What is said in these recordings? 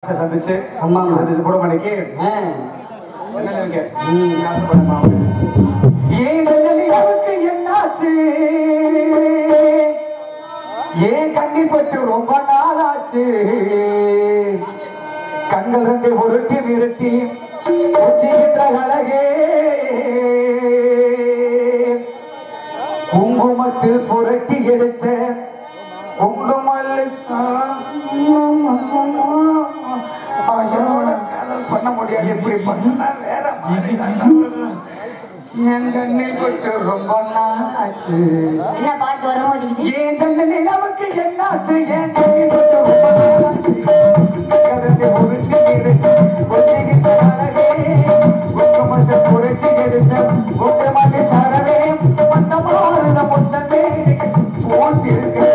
சந்திச்சு அம்மா சந்திச்சு போட மணிக்கு அவருக்கு என்னாச்சு ஏன் கண்ணீர் பட்டு ரொம்ப நாளாச்சு கண்கள் ரெண்டு உருட்டி விருட்டி உச்சிக்கின்ற அழகே குங்குமத்தில் புரட்டி எடுத்த குங்குமல்லி பண்ண முடியாது எப்படி பண்ணா வேற என் கண்ணில் பட்டு ரொம்ப நாளாச்சு என்ன பாட்டு வர மாட்டேங்குது ஏன் ஜன்னலில் நமக்கு என்னாச்சு ஏன் கண்ணில் பட்டு ரொம்ப நாளாச்சு கரண்டு உருட்டி எடுத்து கொஞ்சிக்கிட்ட அழகே குங்குமத்தை புரட்டி எடுத்த குங்குமல்லி சரவே மந்த மாறுத முத்தமே போத்திருக்க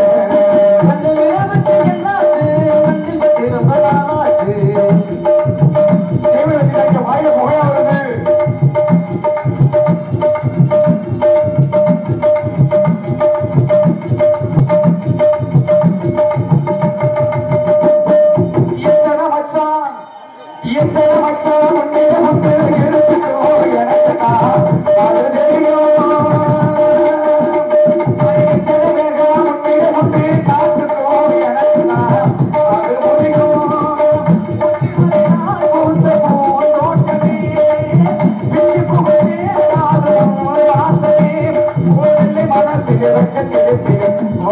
What